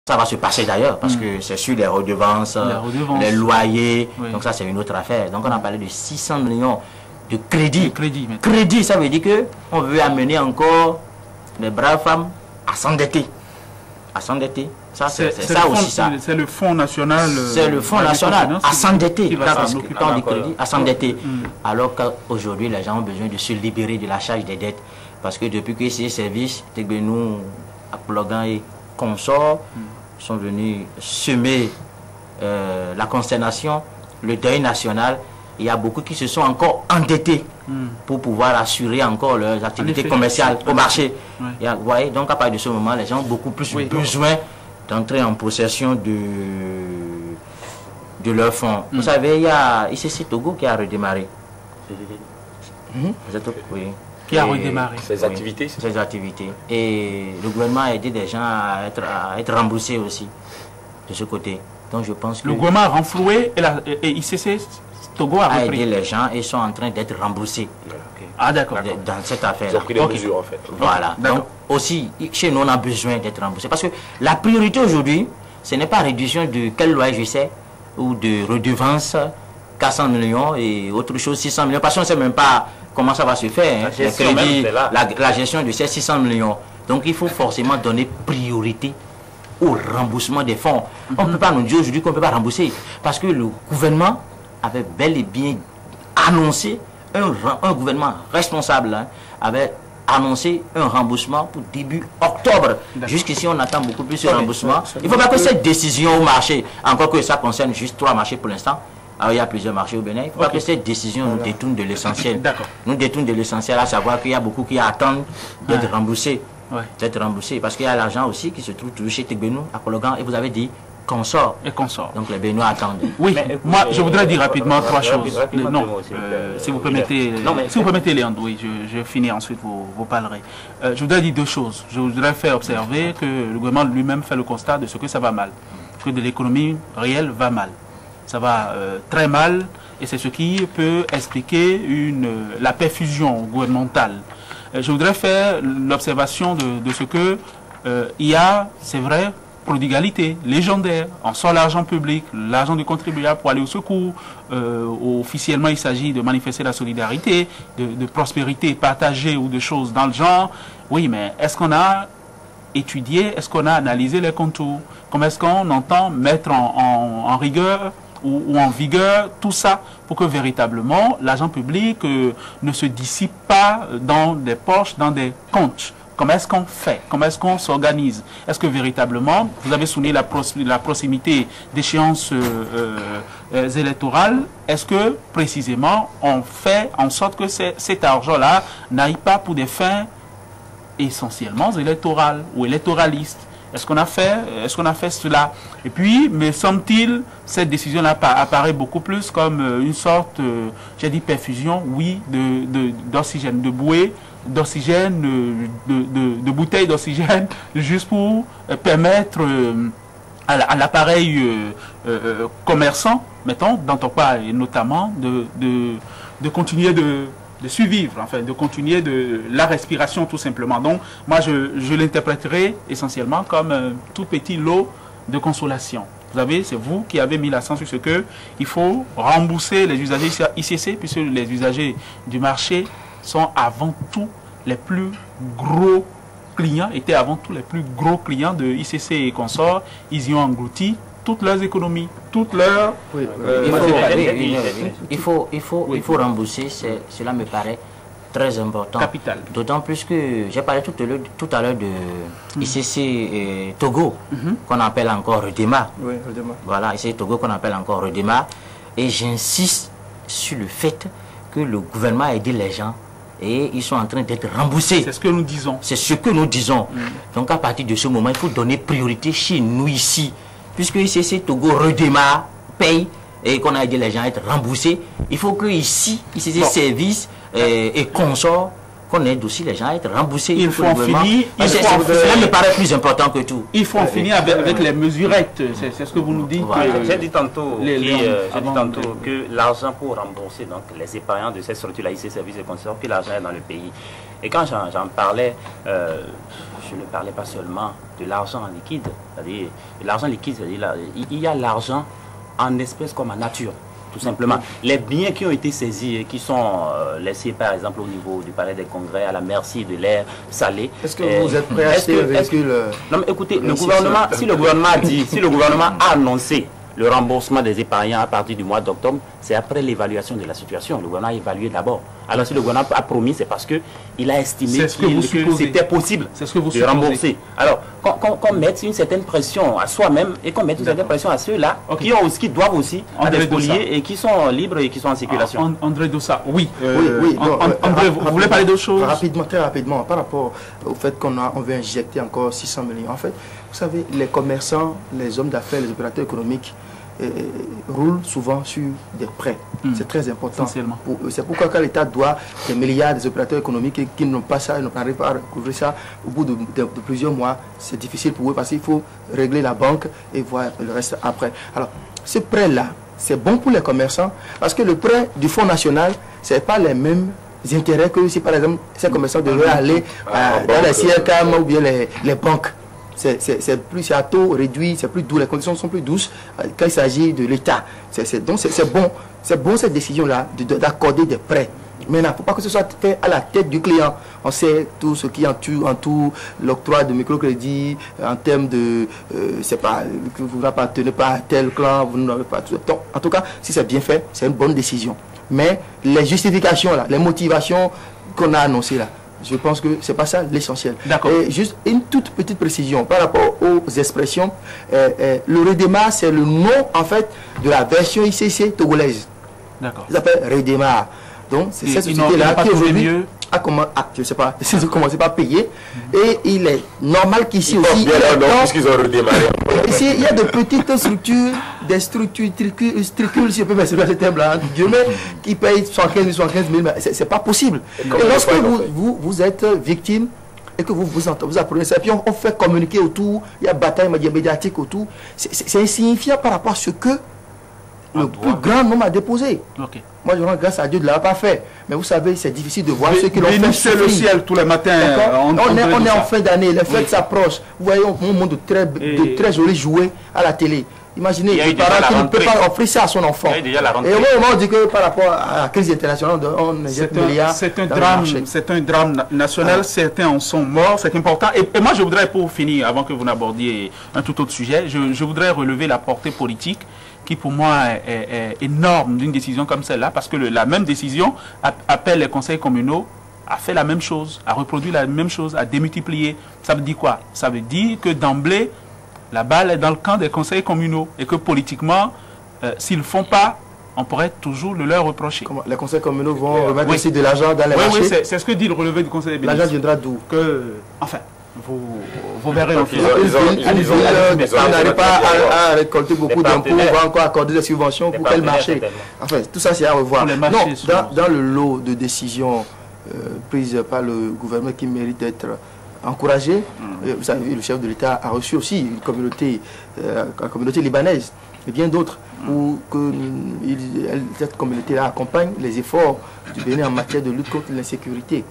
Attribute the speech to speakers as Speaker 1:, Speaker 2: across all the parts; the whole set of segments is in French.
Speaker 1: ça va se passer d'ailleurs, parce que c'est sur les redevances, les loyers, donc ça c'est une autre affaire. Donc on a parlé de 600 millions de crédit. Crédit, ça veut dire qu'on veut amener encore les braves femmes à s'endetter. À s'endetter. Ça, c'est ça aussi ça.
Speaker 2: C'est le Fonds national.
Speaker 1: C'est le Fonds national à s'endetter. Quand on dit crédit, à s'endetter. Alors qu'aujourd'hui, les gens ont besoin de se libérer de la charge des dettes. Parce que depuis que ces services, nous, Akpologan et consorts, sont venus semer la consternation, le deuil national, il y a beaucoup qui se sont encore endettés pour pouvoir assurer encore leurs activités commerciales au marché. Vous voyez, donc à partir de ce moment, les gens ont beaucoup plus besoin d'entrer en possession de leurs fonds. Vous savez, il y a ICC Togo qui a redémarré.
Speaker 2: Qui a redémarré
Speaker 3: ses activités.
Speaker 1: Ses activités. Et le gouvernement a aidé des gens à être remboursés aussi de ce côté. Donc je pense que
Speaker 2: le gouvernement a renfloué et ICC Togo a
Speaker 1: aidé les gens et sont en train d'être remboursés.
Speaker 2: Ah d'accord.
Speaker 1: Dans cette affaire.
Speaker 3: Ils ont pris des mesures en fait.
Speaker 1: Voilà. Donc aussi, chez nous on a besoin d'être remboursés. Parce que la priorité aujourd'hui, ce n'est pas réduction de quel loyer je sais, ou de redevance, 400 millions et autre chose, 600 millions. Parce qu'on ne sait même pas comment ça va se faire. Hein. La gestion de ces 600 millions. Donc il faut forcément donner priorité au remboursement des fonds. On ne peut pas nous dire aujourd'hui qu'on ne peut pas rembourser. Parce que le gouvernement avait bel et bien annoncé, un gouvernement responsable avait annoncé un remboursement pour début octobre. Jusqu'ici, on attend beaucoup plus de remboursement. Il ne faut pas que cette décision au marché, encore que ça concerne juste 3 marchés pour l'instant, alors il y a plusieurs marchés au Bénin, il ne faut pas que cette décision nous détourne de l'essentiel. Nous détourne de l'essentiel, à savoir qu'il y a beaucoup qui attendent d'être remboursés. D'être remboursés, parce qu'il y a l'argent aussi qui se trouve toujours chez Tegbenou, à Akpologan, et vous avez dit consorts.
Speaker 2: Et consorts.
Speaker 1: Donc les Béninois attendent.
Speaker 2: Oui, moi je voudrais dire rapidement 3 choses. Non, si vous permettez, Léandre, oui, je finis ensuite, vous parlerez. Je voudrais dire 2 choses. Je voudrais faire observer que le gouvernement lui-même fait le constat de ce que ça va mal, que de l'économie réelle va mal. Ça va très mal, et c'est ce qui peut expliquer la perfusion gouvernementale. Je voudrais faire l'observation de ce que il y a, c'est vrai, prodigalité légendaire. On sort l'argent public, l'argent du contribuable pour aller au secours. Officiellement, il s'agit de manifester la solidarité, de prospérité partagée ou de choses dans le genre. Oui, mais est-ce qu'on a étudié, est-ce qu'on a analysé les contours? Comment est-ce qu'on entend mettre en rigueur ou en vigueur tout ça pour que véritablement l'argent public ne se dissipe pas dans des poches, dans des comptes? Comment est-ce qu'on fait? Comment est-ce qu'on s'organise? Est-ce que véritablement, vous avez souligné la proximité d'échéances électorales, est-ce que précisément on fait en sorte que cet argent-là n'aille pas pour des fins essentiellement électorales ou électoralistes? Est-ce qu'on a fait cela? Et puis, me semble-t-il, cette décision-là apparaît beaucoup plus comme une sorte, j'ai dit perfusion, oui, d'oxygène, de bouée, d'oxygène, de bouteilles d'oxygène, juste pour permettre à l'appareil commerçant, mettons, d'Antokwa et notamment, de continuer de survivre, enfin, de continuer la respiration tout simplement. Donc, moi, je l'interpréterai essentiellement comme un tout petit lot de consolation. Vous savez, c'est vous qui avez mis l'accent sur ce que il faut rembourser les usagers ICC, puisque les usagers du marché sont avant tout les plus gros clients, étaient avant tout les plus gros clients de ICC et consorts. Ils y ont englouti toutes leurs économies, toutes leurs...
Speaker 1: Il faut rembourser, cela me paraît très important.
Speaker 2: Capital.
Speaker 1: D'autant plus que j'ai parlé tout à l'heure de ICC et Togo, qu'on appelle encore Redema.
Speaker 4: Oui, Redema.
Speaker 1: Voilà, ICC Togo qu'on appelle encore Redema. Et j'insiste sur le fait que le gouvernement a aidé les gens et ils sont en train d'être remboursés.
Speaker 2: C'est ce que nous disons.
Speaker 1: C'est ce que nous disons. Donc à partir de ce moment, il faut donner priorité chez nous ici. Puisque ICC Togo redémarre, paye et qu'on a aidé les gens à être remboursés, il faut que ici, ICC Services et consorts, qu'on aide aussi les gens à être remboursés.
Speaker 2: Il faut en finir.
Speaker 1: Cela me paraît plus important que tout.
Speaker 2: Il faut en finir avec les mesurettes. C'est ce que vous nous dites.
Speaker 3: Voilà. J'ai dit tantôt que l'argent pour rembourser donc, les épargnants de cette structure, la ICC Services et consorts, que l'argent est dans le pays. Et quand j'en parlais, je ne parlais pas seulement de l'argent en liquide. C'est-à-dire, l'argent liquide, c'est-à-dire, il y a l'argent en espèces comme en nature, tout simplement. Les biens qui ont été saisis et qui sont laissés, par exemple, au niveau du palais des congrès, à la merci de l'air salé.
Speaker 4: Est-ce que vous êtes prêt à acheter un véhicule?
Speaker 3: Non, mais écoutez, le gouvernement, si le gouvernement a dit, si le gouvernement a annoncé le remboursement des épargnants à partir du mois d'octobre, c'est après l'évaluation de la situation. Le gouvernement a évalué d'abord. Alors si le gouvernement a promis, c'est parce qu'il a estimé que c'était possible de rembourser. Alors qu'on mette une certaine pression à soi-même et qu'on mette une certaine pression à ceux-là qui doivent aussi être spoliés et qui sont libres et qui sont en circulation.
Speaker 2: André Dossa, oui. André, vous voulez parler d'autre chose?
Speaker 4: Rapidement, très rapidement, par rapport au fait qu'on veut injecter encore 600 millions. En fait, vous savez, les commerçants, les hommes d'affaires, les opérateurs économiques, roulent souvent sur des prêts. C'est très important. C'est pourquoi quand l'État doit des milliards des opérateurs économiques qui n'ont pas ça, ils n'arrivent pas à recouvrir ça au bout de plusieurs mois, c'est difficile pour eux parce qu'il faut régler la banque et voir le reste après. Alors, ce prêt-là, c'est bon pour les commerçants parce que le prêt du Fonds national, ce n'est pas les mêmes intérêts que si par exemple ces commerçants devaient aller dans les CRCAM ou bien les banques. C'est à taux réduit, c'est plus doux, les conditions sont plus douces quand il s'agit de l'État. Donc c'est bon cette décision-là d'accorder des prêts. Mais il ne faut pas que ce soit fait à la tête du client. On sait tout ce qui entoure l'octroi de microcrédit en termes de, c'est pas, que vous n'appartenez pas à tel clan, vous n'avez pas tout. Donc, en tout cas, si c'est bien fait, c'est une bonne décision. Mais les justifications, là, les motivations qu'on a annoncées là, je pense que ce n'est pas ça l'essentiel. Et juste une toute petite précision par rapport aux expressions. Le Redémarre, c'est le nom en fait de la version ICC togolaise. Il s'appelle Redémarre. Donc c'est cette société-là qui aujourd'hui je ne sais pas, ils ont commencé par payer. Et il est normal qu'ici aussi,
Speaker 5: puisqu'ils ont redémarré.
Speaker 4: Ici, il y a de petites structures, des structures, tricules, si je peux m'exprimer ce terme-là, qui payent 75 000, mais c'est pas possible. Et lorsque vous êtes victime, et que vous apprenez ça, et puis on fait communiquer autour, il y a bataille médiatique autour, c'est insignifiant par rapport à ce que le plus grand nombre a déposé. Moi, je rends grâce à Dieu de l'avoir pas fait. Mais vous savez, c'est difficile de voir ceux qui l'ont fait.
Speaker 2: C'est le ciel tous les matins.
Speaker 4: On est en fin d'année, les fêtes s'approchent. Vous voyez, on montre de très jolis jouets à la télé. Imaginez, les parents qui ne peuvent pas offrir ça à son enfant. Et au moment où on dit que par rapport à la crise internationale, on injecte milliards.
Speaker 2: C'est un drame national. Certains en sont morts, c'est important. Et moi, je voudrais, pour finir, avant que vous n'abordiez un tout autre sujet, je voudrais relever la portée politique qui pour moi est énorme d'une décision comme celle-là, parce que la même décision appelle les conseils communaux à faire la même chose, à reproduire la même chose, à démultiplier. Ça veut dire quoi? Ça veut dire que d'emblée, la balle est dans le camp des conseils communaux et que politiquement, s'ils ne le font pas, on pourrait toujours le leur reprocher.
Speaker 4: Comment les conseils communaux vont remettre aussi de l'argent dans les marchés?
Speaker 2: Oui, c'est ce que dit le relevé du conseil des ministres.
Speaker 4: L'argent viendra d'où?
Speaker 2: Enfin, vous verrez.
Speaker 4: On n'arrive pas à récolter beaucoup d'impôts, on va encore accorder des subventions pour quel marché? Enfin, tout ça, c'est à revoir. Non, dans le lot de décisions prises par le gouvernement qui mérite d'être encouragé, vous savez, le chef de l'État a reçu aussi une communauté, la communauté libanaise et bien d'autres, pour que cette communauté-là accompagne les efforts du Bénin en matière de lutte contre l'insécurité.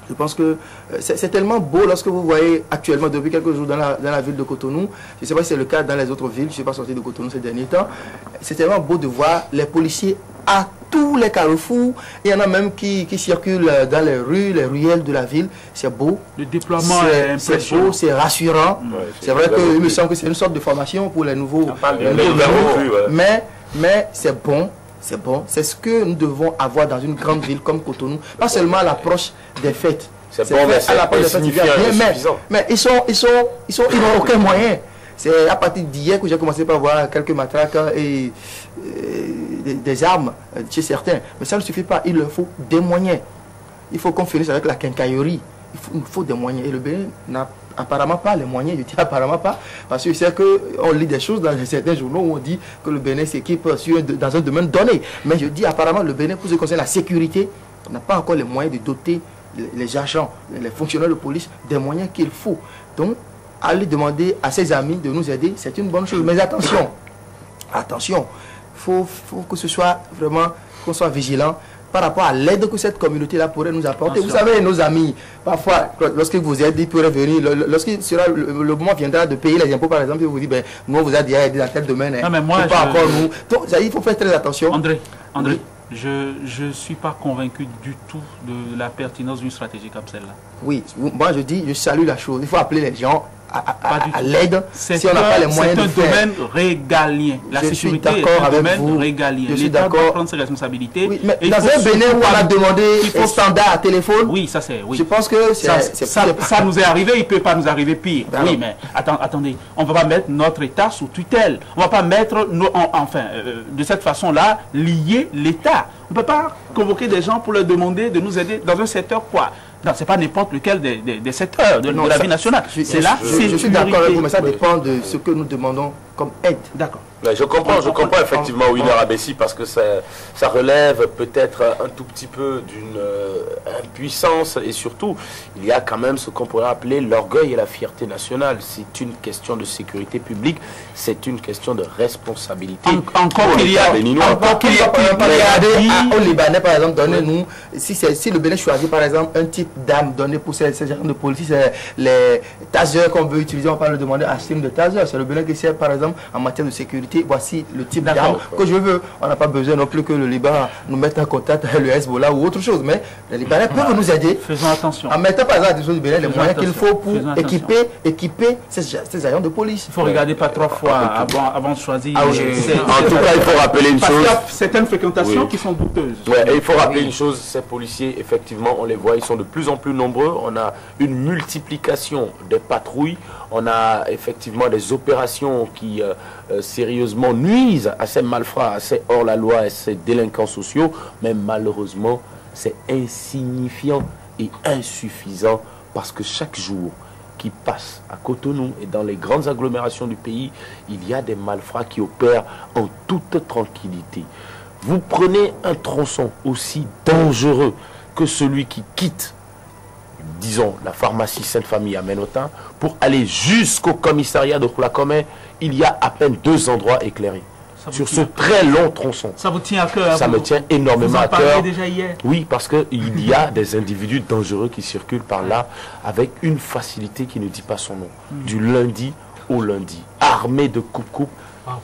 Speaker 4: Je pense que c'est tellement beau lorsque vous voyez actuellement, depuis quelques jours dans la ville de Cotonou, je ne sais pas si c'est le cas dans les autres villes, je ne suis pas sorti de Cotonou ces derniers temps, c'est tellement beau de voir les policiers à tous les carrefours. Il y en a même qui circulent dans les rues, les ruelles de la ville. C'est beau.
Speaker 2: Le déploiement est impressionnant.
Speaker 4: C'est beau, c'est rassurant. C'est vrai qu'il me semble que c'est une sorte de formation pour les nouveaux. Mais c'est bon. C'est bon, c'est ce que nous devons avoir dans une grande ville comme Cotonou. Pas seulement à l'approche des fêtes.
Speaker 5: C'est bon, mais c'est insignifiant.
Speaker 4: Mais ils n'ont aucun moyen. C'est à partir d'hier que j'ai commencé par voir quelques matraques et des armes chez certains. Mais ça ne suffit pas, il leur faut des moyens. Il faut qu'on finisse avec la quincaillerie. Il faut des moyens. Et le Bénin n'a apparemment pas les moyens, je dis apparemment pas, parce que c'est qu'on lit des choses dans certains journaux où on dit que le Bénin s'équipe dans un domaine donné. Mais je dis apparemment le Bénin, pour ce qui concerne la sécurité, n'a pas encore les moyens de doter les agents, les fonctionnaires de police des moyens qu'il faut. Donc, aller demander à ses amis de nous aider, c'est une bonne chose. Mais attention, il faut que ce soit vraiment, qu'on soit vigilant. par rapport à l'aide que cette communauté-là pourrait nous apporter. Vous savez, nos amis, parfois, lorsque vous êtes dit, pourraient venir, lorsqu'il sera, le moment viendra de payer les impôts, par exemple, ils vous disent, ben, nous, on vous a déjà aidé dans tel domaine.
Speaker 2: Non, mais moi,
Speaker 4: pas encore nous. Donc, il faut faire très attention.
Speaker 2: André,
Speaker 4: Oui.
Speaker 2: je ne suis pas convaincu du tout de la pertinence d'une stratégie comme celle-là.
Speaker 4: Oui, moi je dis, je salue la chose. Il faut appeler les gens à l'aide si on n'a pas les moyens de faire.
Speaker 2: C'est un domaine régalien. La sécurité est un domaine régalien. L'État doit prendre ses responsabilités.
Speaker 4: Oui, mais dans un Bénin où on a demandé un standard à téléphone,
Speaker 2: oui, ça c'est. Oui.
Speaker 4: Je pense que
Speaker 2: ça nous est arrivé, il ne peut pas nous arriver pire. Ben oui, mais attendez, on ne va pas mettre notre État sous tutelle. On ne va pas mettre, de cette façon-là, lier l'État. On ne peut pas convoquer des gens pour leur demander de nous aider dans un secteur quoi. Non, ce n'est pas n'importe lequel des secteurs de la vie nationale. C'est là,
Speaker 4: je suis d'accord avec vous, mais ça dépend de ce que nous demandons comme aide.
Speaker 2: D'accord.
Speaker 5: Je comprends effectivement Winner Abessi, parce que ça relève peut-être un tout petit peu d'une impuissance, et surtout, il y a quand même ce qu'on pourrait appeler l'orgueil et la fierté nationale. C'est une question de sécurité publique, c'est une question de responsabilité.
Speaker 2: Encore qu'il y a
Speaker 4: au Libanais, par exemple, donnez-nous, si le Bénin choisit par exemple un type d'arme donnée pour ces genres de police, les tasers qu'on veut utiliser, on va le demander à stream de tasers. C'est le Bénin qui sert par exemple en matière de sécurité. Voici le type d'arme que je veux. On n'a pas besoin non plus que le Liban nous mette en contact avec le Hezbollah ou autre chose, mais les Libanais peuvent nous aider.
Speaker 2: Faisons attention.
Speaker 4: En mettant par exemple à disposition du Bénin les moyens qu'il faut pour équiper ces agents de police.
Speaker 2: Il faut regarder pas 3 fois avant de choisir.
Speaker 5: En tout cas, il faut rappeler une chose.
Speaker 2: Parce qu'il y a certaines fréquentations qui sont douteuses.
Speaker 5: Ouais, et il faut rappeler une chose, ces policiers, effectivement, on les voit, ils sont de plus en plus nombreux. On a une multiplication des patrouilles. On a effectivement des opérations qui sérieusement nuisent à ces malfrats, à ces hors-la-loi, à ces délinquants sociaux. Mais malheureusement, c'est insignifiant et insuffisant, parce que chaque jour qui passe à Cotonou et dans les grandes agglomérations du pays, il y a des malfrats qui opèrent en toute tranquillité. Vous prenez un tronçon aussi dangereux que celui qui quitte, disons, la pharmacie Sainte-Famille à Ménotin pour aller jusqu'au commissariat de Khoulakome, il y a à peine 2 endroits éclairés. Sur ce très long tronçon.
Speaker 2: Ça vous tient à cœur?
Speaker 5: Ça me tient énormément à cœur.
Speaker 2: Déjà hier.
Speaker 5: Oui, parce qu'il y a des individus dangereux qui circulent par là avec une facilité qui ne dit pas son nom. Du lundi au lundi, armés de coupe-coupe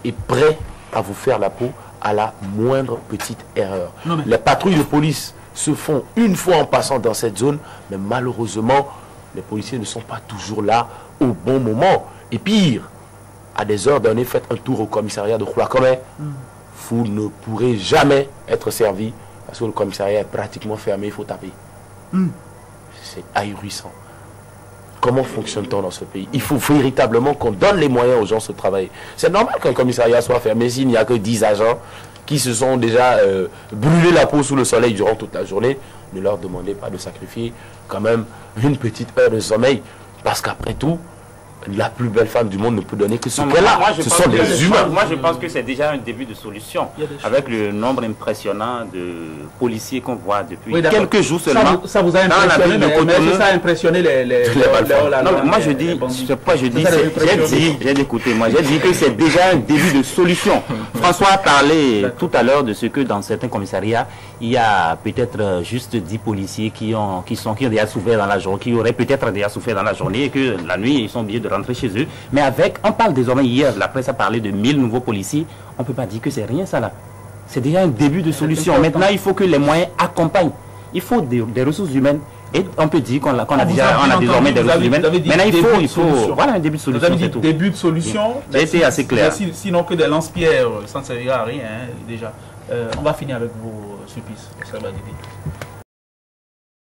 Speaker 5: et prêts à vous faire la peau à la moindre petite erreur. Les patrouilles de police se font une fois en passant dans cette zone, mais malheureusement, les policiers ne sont pas toujours là au bon moment. Et pire, à des heures données, faites un tour au commissariat de Khoulakome, vous ne pourrez jamais être servi parce que le commissariat est pratiquement fermé, il faut taper. C'est ahurissant. Comment fonctionne-t-on dans ce pays? Il faut véritablement qu'on donne les moyens aux gens de se travailler. C'est normal qu'un commissariat soit fermé s'il n'y a que 10 agents qui se sont déjà brûlés la peau sous le soleil durant toute la journée. Ne leur demandez pas de sacrifier quand même une petite heure de sommeil, parce qu'après tout, la plus belle femme du monde ne peut donner que ce qu'elle a. Ce sont des humains.
Speaker 3: Moi, je pense que c'est déjà un début de solution. Avec le nombre impressionnant de policiers qu'on voit depuis quelques jours seulement.
Speaker 2: Ça vous a impressionné, mais ça a impressionné les
Speaker 3: non, moi je dis, j'ai écouté, moi j'ai dit que c'est déjà un début de solution. François a parlé tout à l'heure de ce que dans certains commissariats, il y a peut-être juste 10 policiers qui ont déjà souffert dans la journée, qui auraient peut-être déjà souffert dans la journée, et que la nuit, ils sont obligés de rentrer chez eux. Mais on parle désormais, hier, la presse a parlé de 1000 nouveaux policiers. On ne peut pas dire que c'est rien ça là. C'est déjà un début de solution. Maintenant, il faut que les moyens accompagnent. Il faut des ressources humaines. Et on peut dire qu'on a désormais des ressources humaines. Maintenant, il faut voilà un début de solution.
Speaker 2: Vous avez dit début de solution.
Speaker 3: J'ai été assez clair.
Speaker 2: Sinon que des lance-pierres, ça ne servira à rien déjà. On va finir avec vos supplices. Ça va